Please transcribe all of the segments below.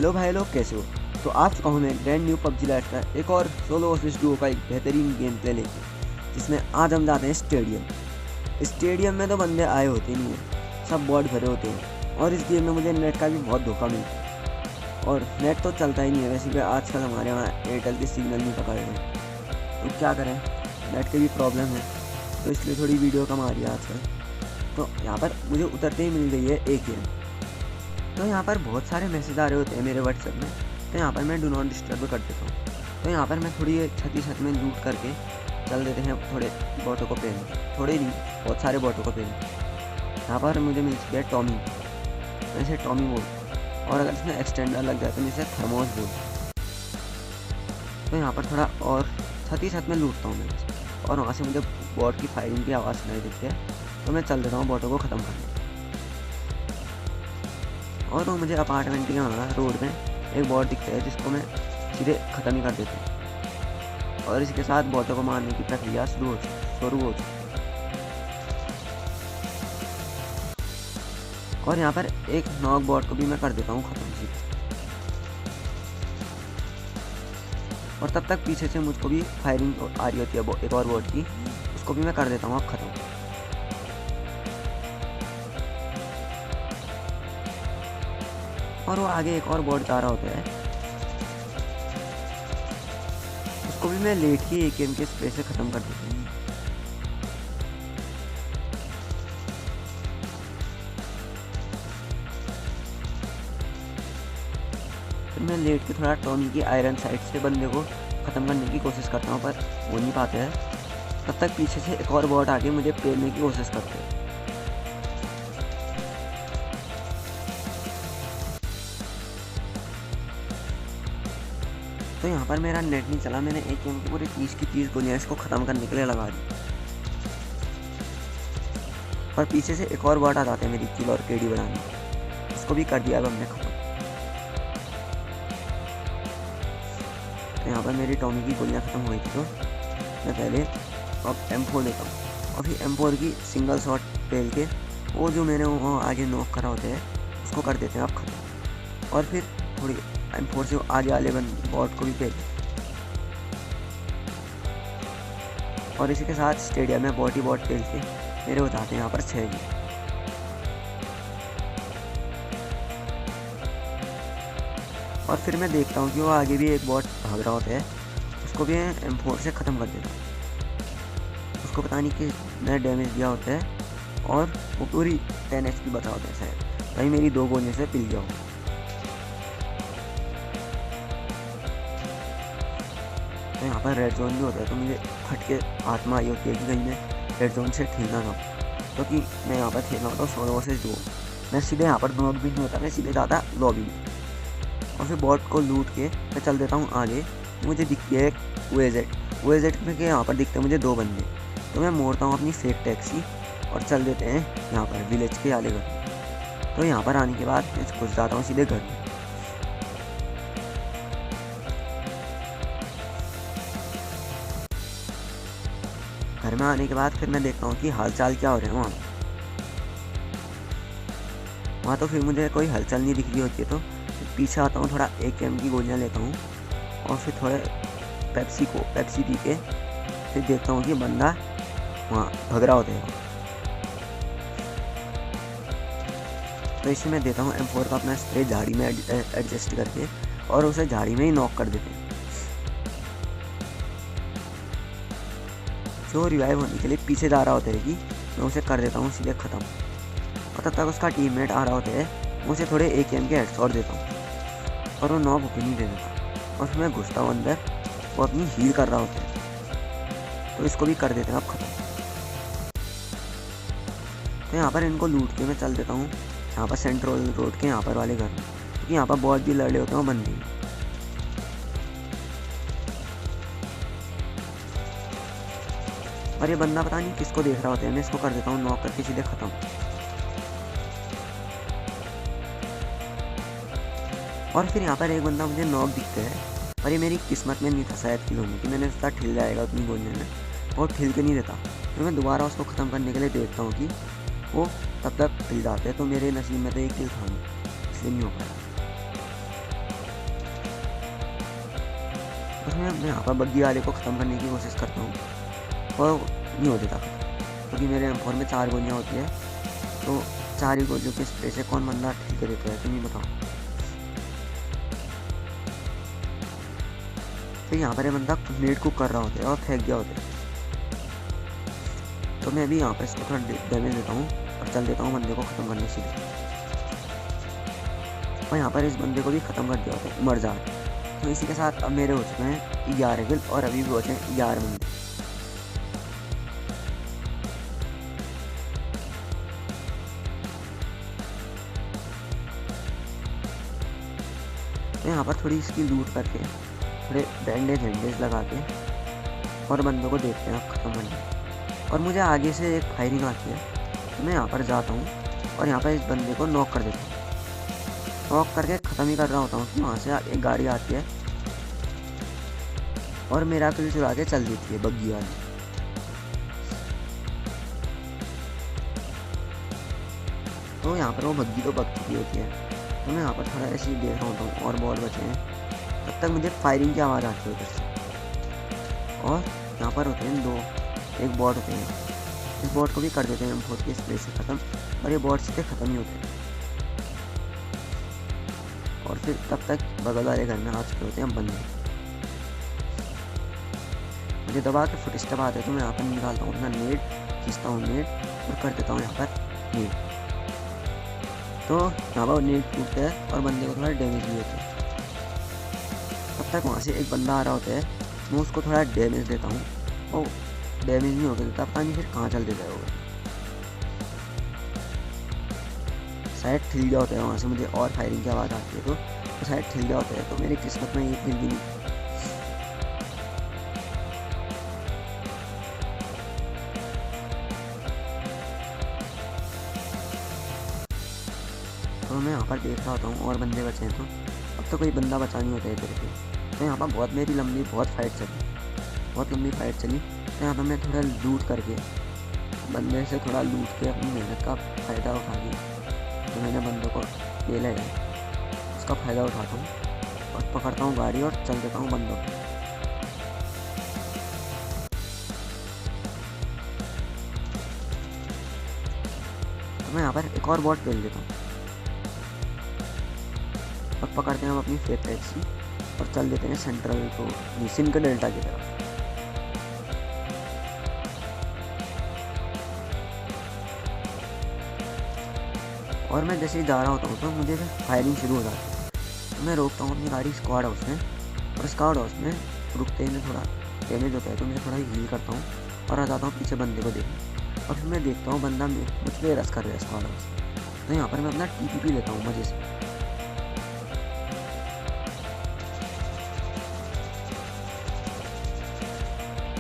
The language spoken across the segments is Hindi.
हेलो भाई लोग, कैसे हो। तो आ चुका हूँ मैं ब्रांड न्यू पबजी लाइट का एक और सोलो वर्सेस डुओ का एक बेहतरीन गेम प्ले लेके, जिसमें आज हम जाते हैं स्टेडियम में तो बंदे आए होते नहीं हैं, सब बॉट भरे होते हैं। और इस गेम में मुझे नेट का भी बहुत धोखा मिलता है और नेट तो चलता ही नहीं है। वैसे भी आजकल हमारे यहाँ एयरटेल के सिग्नल नहीं पकड़ रहे हैं, तो क्या करें, नेट की भी प्रॉब्लम है, तो इसलिए थोड़ी वीडियो कम आ रही है आजकल। तो यहाँ पर मुझे उतरते ही मिल गई है एक गेम। तो यहाँ पर बहुत सारे मैसेज आ रहे होते हैं मेरे व्हाट्सएप में, तो यहाँ पर मैं डू नॉट डिस्टर्ब कर देता हूँ। तो यहाँ पर मैं थोड़ी छत में लूट करके चल देते हैं थोड़े बॉटों को पेन, थोड़े नहीं बहुत सारे बॉटों को पेन। यहाँ पर मुझे मिल गया टॉमी, वैसे टॉमी बोल, और अगर इसमें एक्सटेंडर लग जाए तो मैं इसे थर्मोस बोल। तो यहाँ पर थोड़ा और छत में लूटता हूँ मैं, और वहाँ से मुझे बॉट की फायरिंग की आवाज़ सुनाई देती है, तो मैं चल देता हूँ बॉटों को ख़त्म करने। और वो मुझे अपार्टमेंट के यहाँ रोड में एक बॉट दिखता है, जिसको मैं सीधे ख़त्म ही कर देता हूँ, और इसके साथ बॉटों को मारने की प्रक्रिया शुरू हो चुकी। और यहाँ पर एक नॉक बॉट को भी मैं कर देता हूँ ख़त्म सीधे। और तब तक पीछे से मुझको भी फायरिंग आ रही होती है एक और बॉट की, उसको भी मैं कर देता हूँ अब ख़त्म। और वो आगे एक और बॉट जा रहा होता है, उसको भी मैं लेट ही एकेएम के स्प्रे से ख़त्म कर देता हूँ। फिर मैं लेट के थोड़ा टॉमी की आयरन साइड से बंदे को ख़त्म करने की कोशिश करता हूँ, पर वो नहीं पाते हैं। तब तक पीछे से एक और बॉट आके मुझे पेलने की कोशिश करते हैं। तो यहाँ पर मेरा नेट नहीं चला, मैंने एकेएम की पूरी 30 की 30 गोलियाँ इसको ख़त्म करने के लिए लगा दी। और पीछे से एक और बॉट आ जाते हैं मेरी किल और केडी बनाने, उसको भी कर दिया अब हमने ख़त्म। तो यहाँ पर मेरी टॉमी की गोलियाँ ख़त्म हो गई थी, तो मैं पहले अब M4 लेता हूँ, और फिर M4 की सिंगल शॉट पेल के वो जो मैंने वो आगे नॉक करा होता है उसको कर देते हैं अब ख़त्म। और फिर थोड़ी M4 से आगे वाले बॉट को भी पेल। और इसी के साथ स्टेडियम में बॉट पेल के मेरे हो जाते हैं यहाँ पर 6 भी। और फिर मैं देखता हूँ कि वो आगे भी एक बॉट भाग रहा होता है, उसको भी M4 से ख़त्म कर देता हूँ। उसको पता नहीं कि मैंने डैमेज दिया होता है, और वो पूरी 10 HP बचा होता है शायद, भाई मेरी 2 गोलियों से पिल गया हो। तो यहाँ पर रेड जोन भी होता है, तो मुझे फट के हाथ में आई होती है कि कहीं मैं रेड जोन से खेलना ना, क्योंकि मैं यहाँ पर खेलना होता हूँ सोलो वर्सेस डुओ। मैं सीधे यहाँ पर नॉक भी नहीं होता, मैं सीधे जाता लॉबी में, और फिर बॉट को लूट के मैं चल देता हूँ आगे। मुझे दिखती है OAZ में के यहाँ पर दिखते हैं मुझे 2 बंदे, तो मैं मोड़ता हूँ अपनी फेक टैक्सी और चल देते हैं यहाँ पर विलेज के आले घर। तो यहाँ पर आने के बाद मैं घुस जाता हूँ सीधे घर में। घर में आने के बाद फिर मैं देखता हूँ कि हालचाल क्या हो रहे हैं वहाँ। तो फिर मुझे कोई हलचल नहीं दिख रही होती है, तो पीछे आता हूँ, थोड़ा एकेएम की गोलियाँ लेता हूँ, और फिर थोड़े पेप्सी पी के फिर देखता हूँ कि बंदा वहाँ भग रहा होता है। तो इसे मैं देता हूँ M4 का अपना स्प्रे झाड़ी में एडजस्ट करके, और उसे झाड़ी में ही नॉक कर देते हैं। जो रिवाइव होने के लिए पीछे जा रहा होता है कि मैं उसे कर देता हूँ सीधे ख़त्म। और तब तक उसका टीममेट आ रहा होता है, मैं उसे थोड़े एकेएम के हेडशॉट देता हूँ, और वो नॉक होकर नहीं दे देता। और फिर मैं घुसता हूँ अंदर, वो अपनी हील कर रहा होता है, तो इसको भी कर देते हैं अब ख़त्म। तो यहाँ पर इनको लूट के मैं चल देता हूँ यहाँ पर सेंट्रल रोड के यहाँ पर वाले घर में, क्योंकि यहाँ पर बहुत भी लड़े होते हैं वो बंदे। और ये बंदा पता नहीं किसको देख रहा होता है, मैं इसको कर देता हूँ नॉक करके सीधे ख़त्म। और फिर यहाँ पर एक बंदा मुझे नॉक दिखता है, और ये मेरी किस्मत में नहीं था शायद किल होने की, मैंने उसका ठिल जाएगा उतनी गोलियों में, और ठिल के नहीं देता। फिर मैं दोबारा उसको ख़त्म करने के लिए देखता हूँ कि वो तब तक ठिल जाते हैं, तो मेरे नसीब में तो एक किल था नहीं, इसलिए नहीं हो पाया। फिर मैं यहाँ पर बग्गी वाले को ख़त्म करने की कोशिश करता हूँ और नहीं हो देता क्योंकि मेरे M4 में 4 गोलियाँ होती है, तो 4 ही गोलियों के स्प्रे से कौन बंदा ठीक कर देता है, तुम ही बताओ। फिर यहाँ पर ये बंदा नेट कुक कर रहा होता है और फेंक दिया होता है, तो मैं भी यहाँ पर इसको थोड़ा डैमेज देता हूँ और चल देता हूँ बंदे को ख़त्म करने के लिए। और यहाँ पर इस बंदे को भी ख़त्म कर दिया होता है, मर जाता है। तो इसी के साथ अब मेरे हो चुके हैं 11 किल और अभी भी बचे हैं 11 बंदे। तो यहाँ पर थोड़ी इसकी लूट करके थोड़े बैंडेज लगा के और बंदों को देखते हैं अब ख़त्म करने। और मुझे आगे से एक फायरिंग आती है, तो मैं यहाँ पर जाता हूँ और यहाँ पर इस बंदे को नॉक कर देता हूँ। नॉक करके ख़त्म ही कर रहा होता हूँ कि वहाँ से एक गाड़ी आती है और मेरा किल चुरा के चल देती है बग्गी वाली। तो यहाँ पर वो बग्गी तो बग चुकी होती है, तो मैं यहाँ पर थोड़ा ऐसे ही देख रहा होता हूँ और बॉल बचे हैं, तब तक मुझे फायरिंग की आवाज़ आती है उधर से। और यहाँ पर होते हैं 2, एक बॉट होते हैं, इस बॉट को भी कर देते हैं हम बहुत के स्प्रे से ख़त्म, और ये बॉट सीधे ख़त्म ही होते हैं। और फिर तब तक बगल वाले घर में आ चुके होते हैं बंदे। मुझे दबा के फुट स्टेप आते हैं, तो मैं यहाँ पर निकालता हूँ अपना नेट, खींचता हूँ नेट और कर देता हूँ यहाँ पर नेट। तो यहाँ पर नेट टूटता है और बंदे को थोड़ा डैमेज भी होता है। तब तक वहाँ से एक बंदा आ रहा होता है, मैं उसको थोड़ा डैमेज देता हूँ, और डैमेज नहीं होता देता, पता नहीं फिर कहाँ चल देता है वो। शायद ठिल गया होता है, वहाँ से मुझे और फायरिंग की आवाज़ आती है, तो शायद ठिल गया होता है। तो मेरी किस्मत में ये किल भी नहीं। तो मैं यहाँ पर देख रहा होता हूँ और बंदे बचे हैं, तो अब तो कोई बंदा बचा नहीं होता है इधर पे। तो यहाँ पर बहुत मेरी लंबी बहुत लंबी फाइट चली। तो यहाँ पर मैं थोड़ा लूट करके बंदे से थोड़ा लूट के अपनी मेहनत का फ़ायदा उठा के, तो मैंने बंदों को ले लिया है, उसका फ़ायदा उठाता हूँ और पकड़ता हूँ गाड़ी और चल देता हूँ बंदों को। तो मैं यहाँ पर एक और बॉट पेल देता हूँ। अब पकड़ते हैं हम अपनी फेक टैक्सी और चल देते हैं सेंट्रल रोड सिंक डेल्टा की तरफ। और मैं जैसे ही जा रहा होता हूँ तो मुझे फायरिंग शुरू हो जाती है, तो मैं रोकता हूँ अपनी गाड़ी स्क्वाड हाउस में, और स्क्वाड हाउस में रुकते ही मैं थोड़ा डैमेज होता है, तो मैं थोड़ा हील करता हूँ और आ जाता हूँ पीछे बंदे को देखने। और फिर मैं देखता हूँ बंदा मुझ पर रस कर रहा है स्क्वाड हाउस, तो यहाँ पर मैं अपना TPP लेता हूँ मज़े से।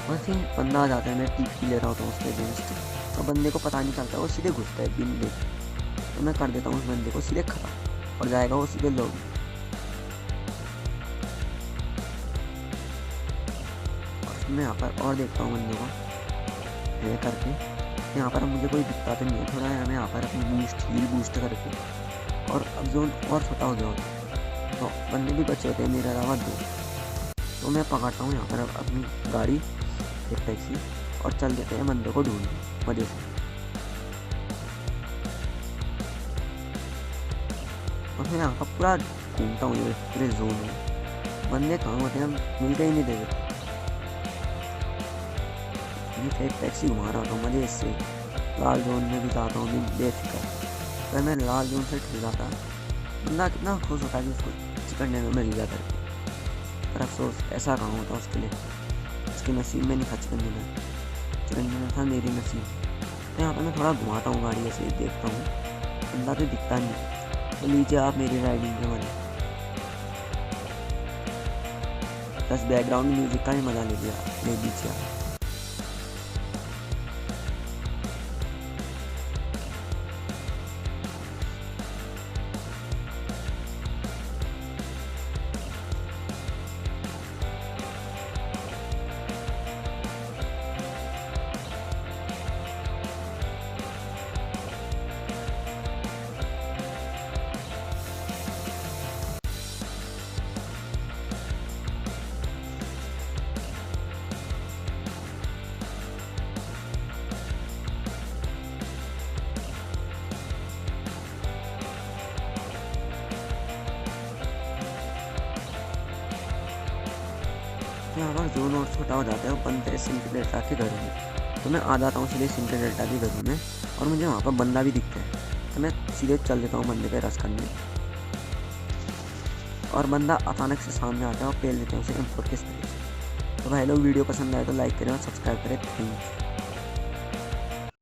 और फिर बंदा आ जाता है, मैं TPP ले रहा होता हूँ उसके अगेंस्ट, और बंदे को पता नहीं चलता, वो सीधे घुसता है बिन देख। तो मैं कर देता हूँ उस बंदे को सीधे ख़त्म और जाएगा वो सीधे लॉबी। और मैं यहाँ पर और देखता हूँ बंदे को है करके, यहाँ पर मुझे कोई दिक्कत नहीं है। थोड़ा मैं यहाँ पर अपनी हील बूस्ट करके, और अब जोन और छोटा हो गया होता है, तो बंदे भी बचे होते हैं मेरे अलावा 2। तो मैं पकड़ता हूँ यहाँ पर अपनी गाड़ी एक टैक्सी और चल देते हैं बंदे को ढूंढने मज़े से। और मैं यहाँ पर पूरा घूमता हूँ पूरे जोन में, बंदे कहाँ होते हैं मिलते ही नहीं देते। मैं एक टैक्सी घुमा रहा था मज़े से, लाल जोन में भी जाता हूँ बेफिक्र। अगर मैं लाल जोन से ठिल जाता, बंदा कितना खुश होता है कि उसको चिकन डिनर मिल गया करके, पर अफसोस ऐसा कहाँ होता उसके लिए, उसके नसीब में नहीं था चिकन डिनर था मेरी नसीब। तो यहाँ पर मैं थोड़ा घुमाता हूँ गाड़ी, ऐसे देखता हूँ, बंदा तो दिखता नहीं। तो लीजिए आप मेरी राइडिंग के मज़े, बस बैकग्राउंड म्यूजिक का ही मज़ा ले लीजिए आप। तो यहाँ पर जोन और छोटा हो जाता है, वो बंदे सिंक डेल्टा के घर में। तो मैं आ जाता हूँ सीधे सिंक डेल्टा के घर में, और मुझे वहाँ पर बंदा भी दिखता है, तो मैं सीधे चल देता हूँ बंदे पे रश करने। और बंदा अचानक से सामने आता है और पेल देते हैं उसे M4 के स्प्रे से। तो भाई लोग वीडियो पसंद आए तो लाइक करें और सब्सक्राइब करें। Thank you.